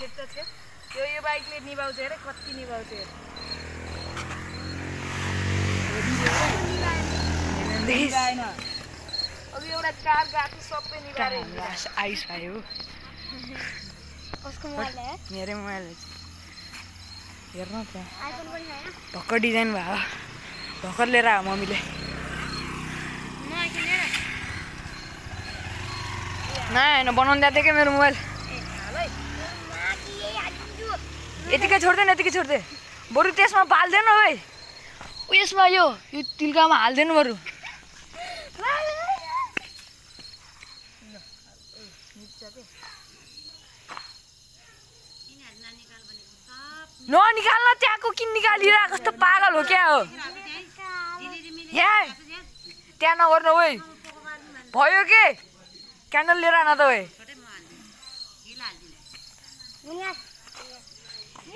छेड्छ यो बाइकले निभाउँछ हेर कति निभाउँछ हेर अब एउटा कार गएको सबै निभाएर आइस भयो कसको मोबाइल है मेरै मोबाइल हेर्नु त्यहाँ आइफोन पनि छैन भर्खर डिजाइन भयो भर्खर लिएर आयो मम्मीले होइन बनाउनु दिएको थियो क्या मेरो मोबाइल यतिकै छोड्दे बरु त्यसमा पाल्दैन है उयसमा यो तिल्कामा हाल्दैन बरु ननिकाल्न त्यहाँको किन निकालिरहेको कस्तो पागल हो क्या हो यहाँ त्यहाँ नगर्नु है भयो के क्यान्डल लिएर आन त है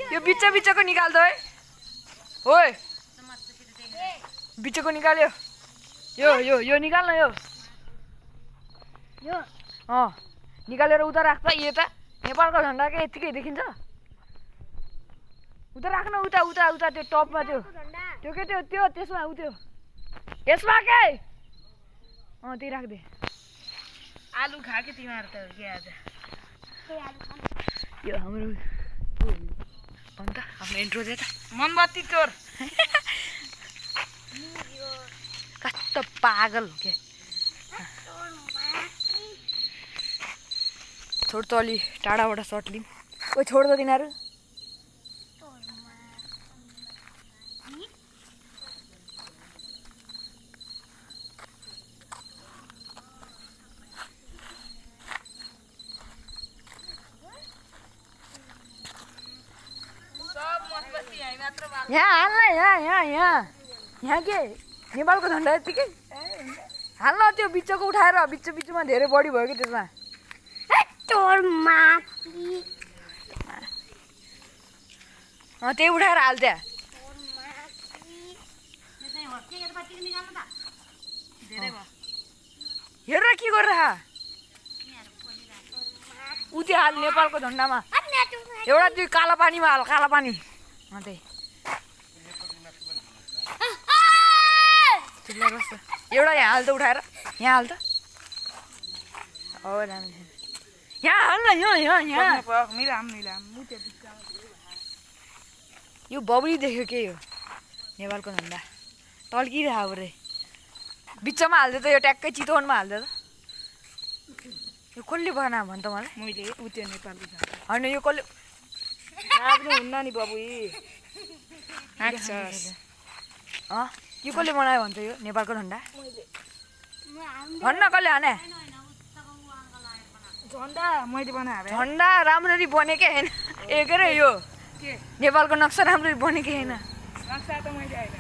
यो बिचको निकाल्दो है ओए बिचको निकाल्यो यो निकाल्न यो निकालेर उता राख्छ यता नेपालको झन्डा के यतिकै देखिन्छ उता राख्न उता त्यो टपमा त्यो के त्यो त्यसमा त्यो यसमा के त्यही राख्दे आलु खा के तिमीहरू त के आज यो हाम्रो अन्त आफ्नो इन्ट्रो दे त मोमबत्ती चोर कस्तो पागल हो के छोड त अलि टाढाबाट सर्ट लिउँ ओ छोड त तिनीहरू यहाँ हाल्न यहाँ के नेपालको झन्डा यतिकै हाल्न त्यो बिचको उठाएर बिचमा धेरै बढी भयो कि त्यसमा त्यही उठाएर हाल त्यहाँ हेर के गरेर ऊ त्यो हाल नेपालको झन्डामा एउटा त्यो कालो पानीमा हाल कालो पानी त्यही एउटा यहाँ हाल त उठाएर यहाँ हाल त यहाँ हाल न यो बबुली देख्यो के हो नेपालको झन्डा टल्किरहेको रे बिचमा हाल्दै त यो ट्याक्कै चितवनमा हाल्दै त यो कसले बनायो भन् त मलाई मैले उ त्यो नेपालको झन्डा होइन यो कसले हुन्न नि बाबु यो कसले बनायो भन्छ यो नेपालको झन्डा भन्न कसले हाने झन्डा मैले बनाएर झन्डा राम्ररी बनेकै होइन के अरे यो नेपालको नक्सा राम्ररी बनेकै होइन नक्सा त मैले